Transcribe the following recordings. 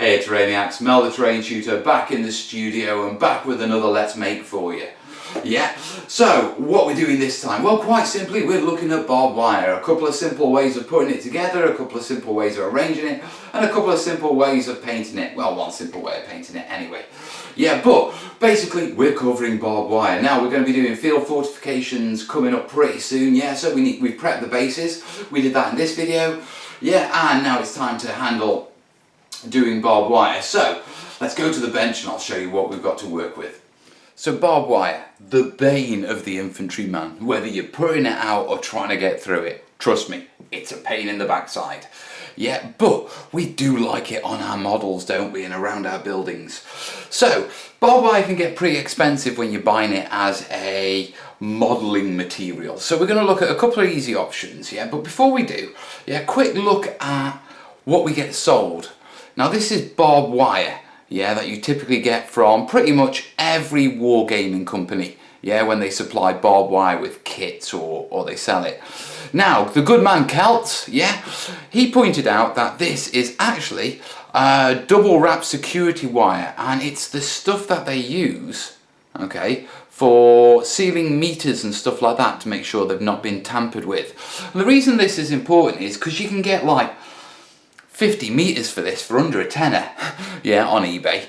Hey terrainiacs, Mel the Terrain Shooter back in the studio and back with another Let's Make for you. Yeah, so what we're doing this time? Well, quite simply, we're looking at barbed wire. A couple of simple ways of putting it together, a couple of simple ways of arranging it, and a couple of simple ways of painting it. Well, one simple way of painting it anyway. Yeah, but basically we're covering barbed wire. Now we're going to be doing field fortifications coming up pretty soon. Yeah, so we've prepped the bases. We did that in this video. Yeah, and now it's time to handle doing barbed wire. So let's go to the bench and I'll show you what we've got to work with. So barbed wire, the bane of the infantryman, whether you're putting it out or trying to get through it. Trust me, it's a pain in the backside. Yeah, but we do like it on our models, don't we, and around our buildings. So barbed wire can get pretty expensive when you're buying it as a modelling material. So we're going to look at a couple of easy options, yeah, but before we do, yeah, quick look at what we get sold. Now this is barbed wire, yeah, that you typically get from pretty much every wargaming company, yeah, when they supply barbed wire with kits or they sell it. Now, the good man Celts, yeah, he pointed out that this is actually double wrap security wire, and it's the stuff that they use, okay, for sealing meters and stuff like that to make sure they've not been tampered with. And the reason this is important is because you can get like 50 meters for this for under a tenner, yeah, on eBay.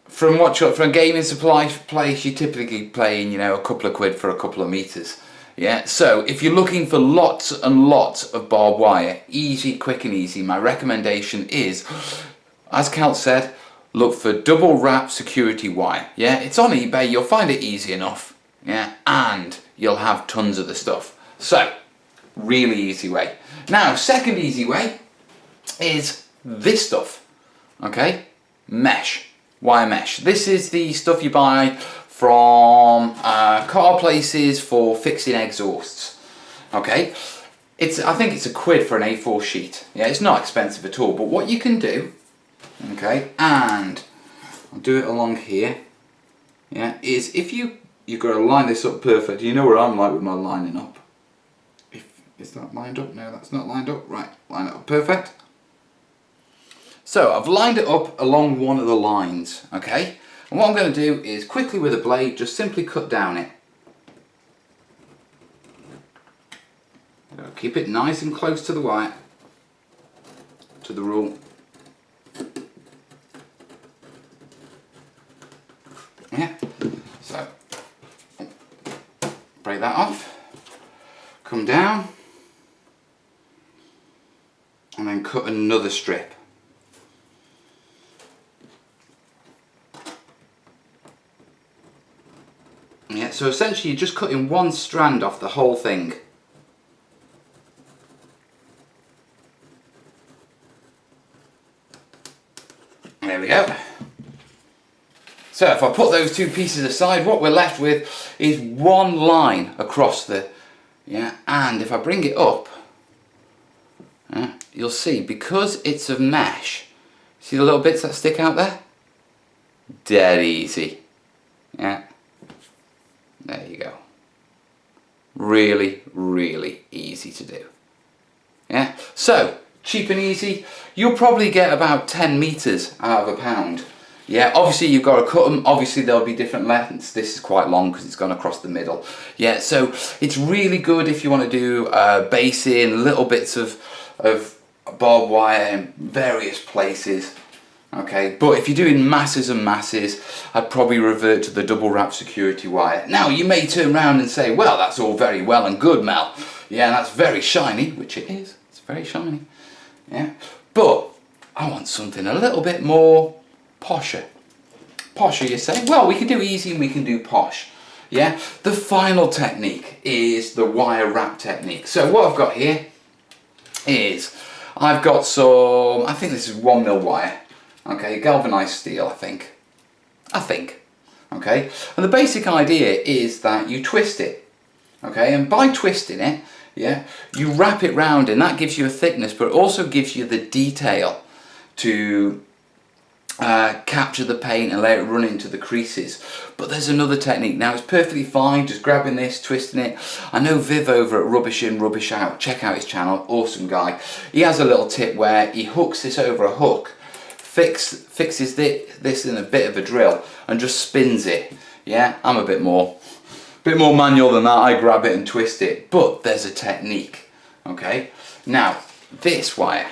From a gaming supply place, you typically paying, you know, a couple of quid for a couple of meters. Yeah, so if you're looking for lots and lots of barbed wire, easy, quick and easy, my recommendation is, as Cal said, look for double wrap security wire. Yeah, it's on eBay, you'll find it easy enough. Yeah, and you'll have tons of the stuff. So, really easy way. Now, second easy way is this stuff, okay? Mesh, wire mesh. This is the stuff you buy from car places for fixing exhausts, okay? I think it's a quid for an A4 sheet. Yeah, it's not expensive at all, but what you can do, okay, and I'll do it along here, yeah, is if you've got to line this up perfect. You know where I'm like with my lining up. Is that lined up? No, that's not lined up. Right, line it up perfect. So I've lined it up along one of the lines, okay? And what I'm going to do is quickly with a blade just simply cut down it. Keep it nice and close to the wire, to the rule. Yeah, so break that off, come down, and then cut another strip. Yeah, so essentially you're just cutting one strand off the whole thing. There we go. So if I put those two pieces aside, what we're left with is one line across the, yeah, and if I bring it up, yeah, you'll see, because it's of mesh, see the little bits that stick out there? Dead easy. Yeah. There you go. Really, really easy to do. Yeah, so cheap and easy. You'll probably get about 10 meters out of a pound. Yeah, obviously you've got to cut them. Obviously there'll be different lengths. This is quite long because it's gone across the middle. Yeah, so it's really good if you want to do basing, little bits of barbed wire in various places. Okay, but if you're doing masses and masses, I'd probably revert to the double wrap security wire. Now you may turn around and say, well, that's all very well and good, Mel. Yeah, that's very shiny, which it is. It's very shiny. Yeah, but I want something a little bit more posher. Posher, you say? Well, we can do easy and we can do posh. Yeah, the final technique is the wire wrap technique. So what I've got here is I've got some, I think this is 1mm wire. Okay, galvanized steel, I think, okay, and the basic idea is that you twist it, okay, and by twisting it, yeah, you wrap it round and that gives you a thickness, but it also gives you the detail to capture the paint and let it run into the creases. But there's another technique. Now it's perfectly fine just grabbing this, twisting it. I know Viv over at Rubbish In, Rubbish Out, check out his channel, awesome guy. He has a little tip where he hooks this over a hook fixes this in a bit of a drill and just spins it. Yeah, I'm a bit more manual than that. I grab it and twist it, but there's a technique. Okay, now this wire,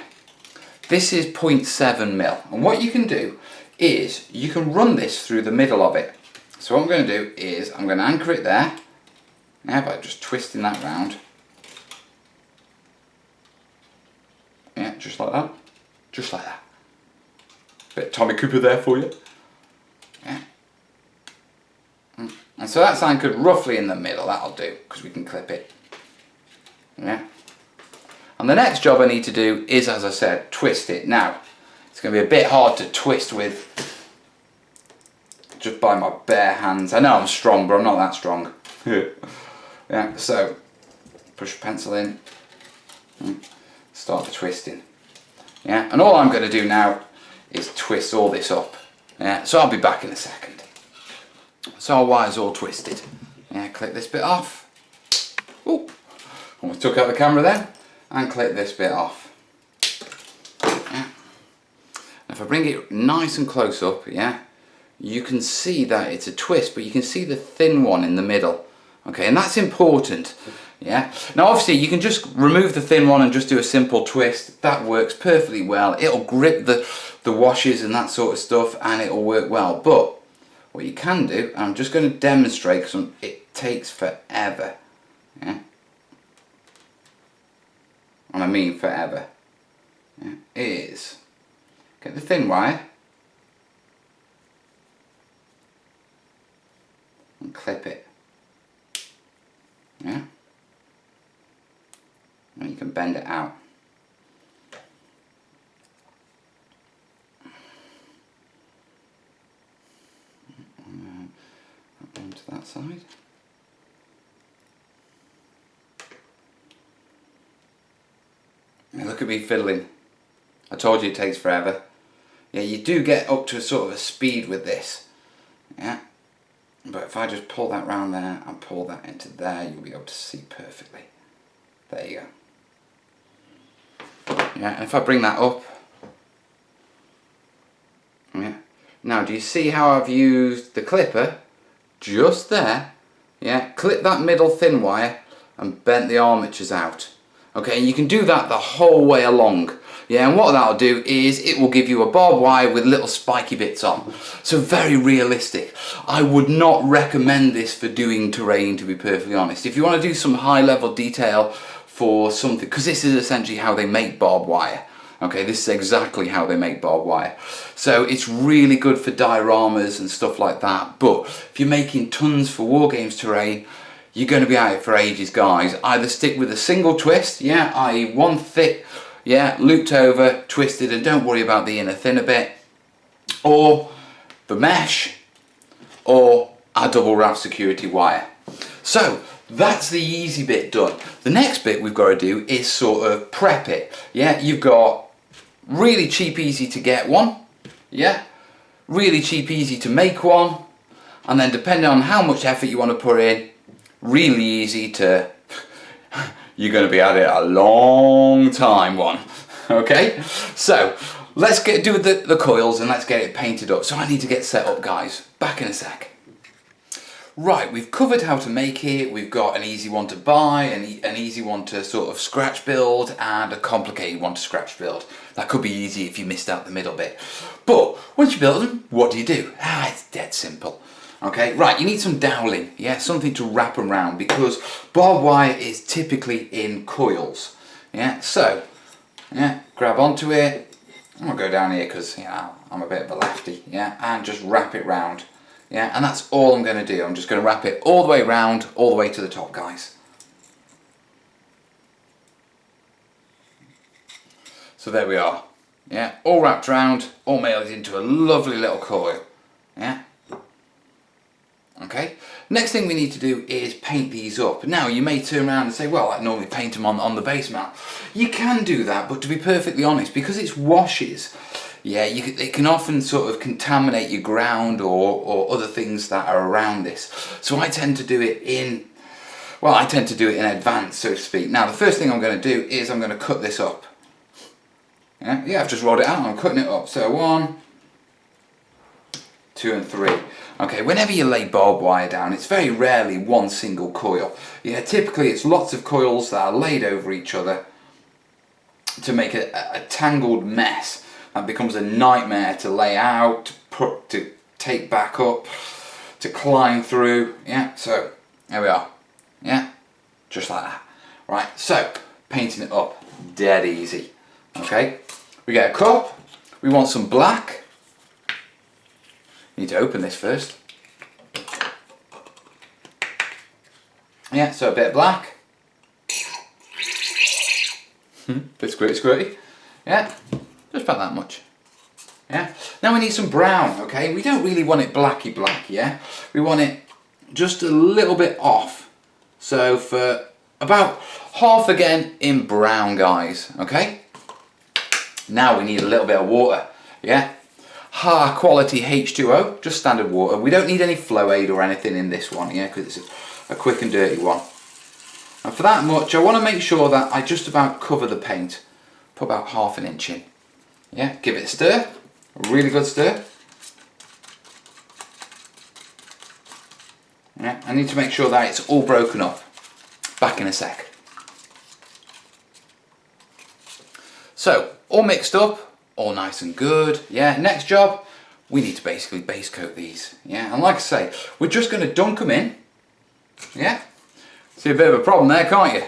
this is 0.7 mil, and what you can do is you can run this through the middle of it. So what I'm going to do is I'm going to anchor it there, yeah, by just twisting that round. Yeah, just like that. Just like that. Bit of Tommy Cooper there for you. Yeah. And so that's anchored roughly in the middle. That'll do, because we can clip it. Yeah. And the next job I need to do is, as I said, twist it. Now, it's going to be a bit hard to twist with just by my bare hands. I know I'm strong, but I'm not that strong. Yeah, so push the pencil in. Start the twisting. Yeah, and all I'm going to do now is twist all this up. Yeah, so I'll be back in a second. So our wire's all twisted. Yeah, clip this bit off. Ooh, almost took out the camera then. And clip this bit off. Yeah. If I bring it nice and close up, yeah, you can see that it's a twist, but you can see the thin one in the middle. Okay, and that's important. Yeah. Now obviously you can just remove the thin one and just do a simple twist. That works perfectly well. It'll grip the washes and that sort of stuff, and it'll work well. But what you can do, and I'm just going to demonstrate because it takes forever. Yeah. And I mean forever. Yeah, is get the thin wire and clip it. Yeah. And you can bend it out. Onto that side. Now look at me fiddling. I told you it takes forever. Yeah, you do get up to a sort of a speed with this. Yeah. But if I just pull that round there and pull that into there, you'll be able to see perfectly. There you go. Yeah, and if I bring that up, yeah. Now, do you see how I've used the clipper just there? Yeah, clip that middle thin wire and bent the armatures out. Okay, and you can do that the whole way along. Yeah, and what that'll do is it will give you a barbed wire with little spiky bits on. So very realistic. I would not recommend this for doing terrain, to be perfectly honest. If you want to do some high level detail for something, because this is essentially how they make barbed wire. Okay, this is exactly how they make barbed wire. So it's really good for dioramas and stuff like that. But if you're making tons for Wargames terrain, you're going to be at it for ages, guys. Either stick with a single twist, yeah, i.e. one thick, yeah, looped over, twisted, and don't worry about the inner thinner bit, or the mesh, or a double wrap security wire. So that's the easy bit done. The next bit we've got to do is sort of prep it. Yeah, you've got really cheap, easy to get one, yeah, really cheap, easy to make one, and then depending on how much effort you want to put in, really easy to, you're going to be at it a long time one. Okay, so let's do the coils and let's get it painted up. So I need to get set up, guys. Back in a sec. Right, we've covered how to make it. We've got an easy one to buy, an easy one to sort of scratch build, and a complicated one to scratch build. That could be easy if you missed out the middle bit. But once you build them, what do? It's dead simple. Okay, right, you need some doweling, yeah, something to wrap around, because barbed wire is typically in coils. Yeah, so, yeah, grab onto it. I'm going to go down here because, you know, I'm a bit of a lefty, yeah, and just wrap it round. Yeah, and that's all I'm going to do. I'm just going to wrap it all the way round, all the way to the top, guys. So there we are. Yeah, all wrapped round, all mailed into a lovely little coil. Yeah. Okay. Next thing we need to do is paint these up. Now, you may turn around and say, well, I normally paint them on the base mat. You can do that, but to be perfectly honest, because it's washes, yeah, it can often sort of contaminate your ground or other things that are around this. So I tend to do it in advance, so to speak. Now, the first thing I'm going to do is I'm going to cut this up. Yeah, I've just rolled it out and I'm cutting it up. So 1, 2 and 3. Okay, whenever you lay barbed wire down, it's very rarely one single coil. Yeah, typically it's lots of coils that are laid over each other to make a tangled mess. That becomes a nightmare to lay out, to take back up, to climb through. Yeah, so there we are. Yeah, just like that. Right, so painting it up, dead easy. Okay, we get a cup, we want some black. Need to open this first. Yeah, so a bit of black. Bit squirty. Yeah, just about that much. Yeah. Now we need some brown, okay? We don't really want it blacky black, yeah? We want it just a little bit off. So for about half again in brown, guys, okay? Now we need a little bit of water, yeah? High quality H2O, just standard water. We don't need any flow aid or anything in this one, yeah, because it's a quick and dirty one. And for that much, I want to make sure that I just about cover the paint. Put about ½ an inch in. Yeah, give it a stir, a really good stir. Yeah, I need to make sure that it's all broken up. Back in a sec. So, all mixed up. All nice and good. Yeah, next job, we need to basically base coat these. Yeah, and like I say, we're just going to dunk them in. Yeah, see a bit of a problem there, can't you?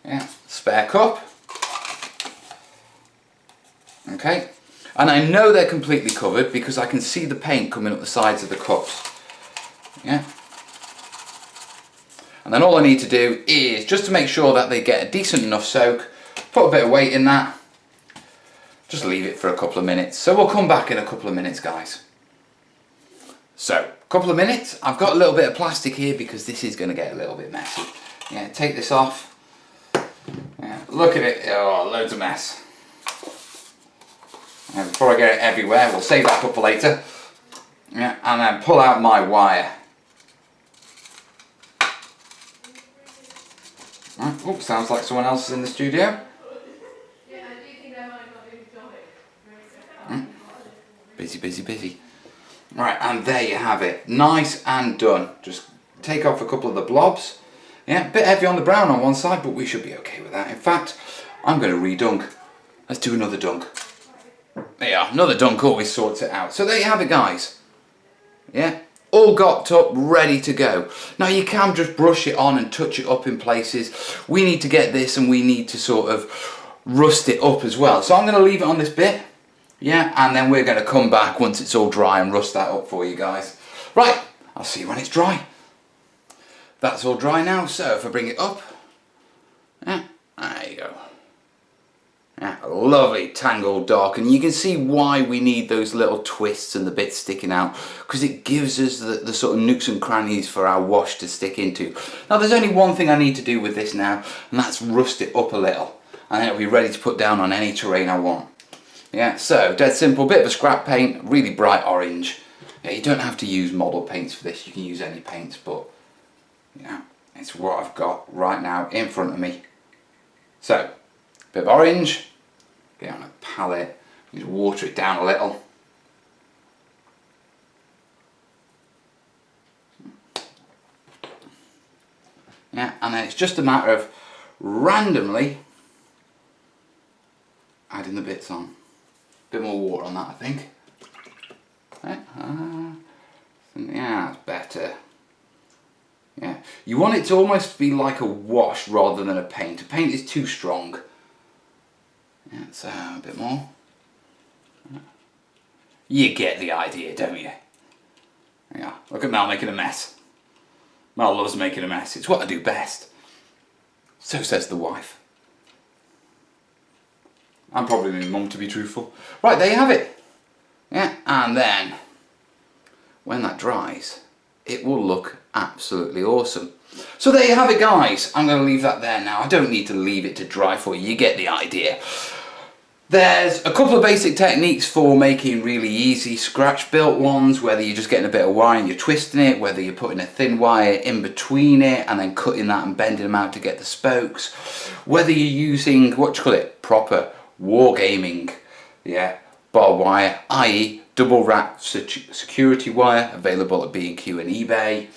Yeah, spare cup. Okay, and I know they're completely covered because I can see the paint coming up the sides of the cups. Yeah, and then all I need to do is just to make sure that they get a decent enough soak, put a bit of weight in that. Just leave it for a couple of minutes. So we'll come back in a couple of minutes, guys. So, a couple of minutes. I've got a little bit of plastic here because this is going to get a little bit messy. Yeah, take this off. Yeah, look at it. Oh, loads of mess. And before I get it everywhere, we'll save that for later. Yeah, and then pull out my wire. Right. Oh, sounds like someone else is in the studio. Busy. Right, and there you have it. Nice and done. Just take off a couple of the blobs. Yeah, a bit heavy on the brown on one side, but we should be okay with that. In fact, I'm going to re-dunk. Let's do another dunk. There you are. Another dunk always sorts it out. So there you have it, guys. Yeah, all gopped up, ready to go. Now you can just brush it on and touch it up in places. We need to get this and we need to sort of rust it up as well. So I'm going to leave it on this bit. Yeah, and then we're going to come back once it's all dry and rust that up for you guys. Right, I'll see you when it's dry. That's all dry now, so if I bring it up, yeah, there you go. Yeah, a lovely tangled dark, and you can see why we need those little twists and the bits sticking out, because it gives us the sort of nooks and crannies for our wash to stick into. Now there's only one thing I need to do with this now, and that's rust it up a little, and then it'll be ready to put down on any terrain I want. Yeah, so dead simple, bit of a scrap paint, really bright orange. Yeah, you don't have to use model paints for this, you can use any paints, but yeah, it's what I've got right now in front of me. So, bit of orange, get on a palette, just water it down a little. Yeah, and then it's just a matter of randomly adding the bits on. Bit more water on that, I think. Yeah, that's better. Yeah, you want it to almost be like a wash rather than a paint. A paint is too strong. Yeah, so a bit more. You get the idea, don't you? Yeah, look at Mel making a mess. Mel loves making a mess. It's what I do best. So says the wife. I'm probably my mum, to be truthful. Right, there you have it. Yeah, and then when that dries, it will look absolutely awesome. So there you have it, guys. I'm going to leave that there now. I don't need to leave it to dry for you. You get the idea. There's a couple of basic techniques for making really easy scratch built ones, whether you're just getting a bit of wire and you're twisting it, whether you're putting a thin wire in between it and then cutting that and bending them out to get the spokes, whether you're using, proper wargaming yeah, barbed wire, i.e. double wrap security wire, available at B&Q and eBay.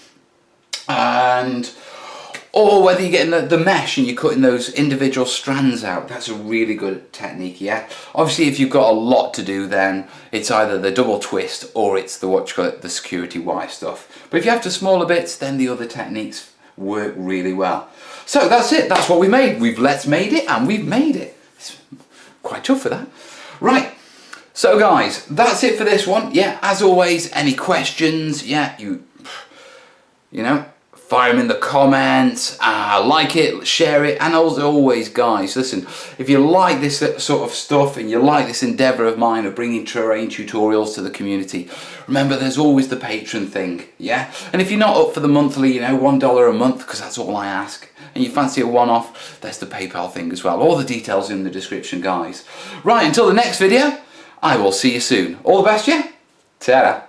And or whether you're getting the mesh and you're cutting those individual strands out, that's a really good technique, yeah. Obviously if you've got a lot to do, then it's either the double twist or it's the what you call it, the security wire stuff. But if you have to smaller bits, then the other techniques work really well. So that's it, that's what we made. We've made it and we've made it. It's quite tough for that. Right, so guys, that's it for this one. Yeah, as always, any questions, yeah, you know, fire them in the comments, like it, share it, and as always guys, listen, if you like this sort of stuff and you like this endeavour of mine of bringing terrain tutorials to the community, remember there's always the Patreon thing, yeah? And if you're not up for the monthly, you know, $1 a month, because that's all I ask, and you fancy a one-off, there's the PayPal thing as well. All the details in the description, guys. Right, until the next video, I will see you soon. All the best, yeah? Ta-da.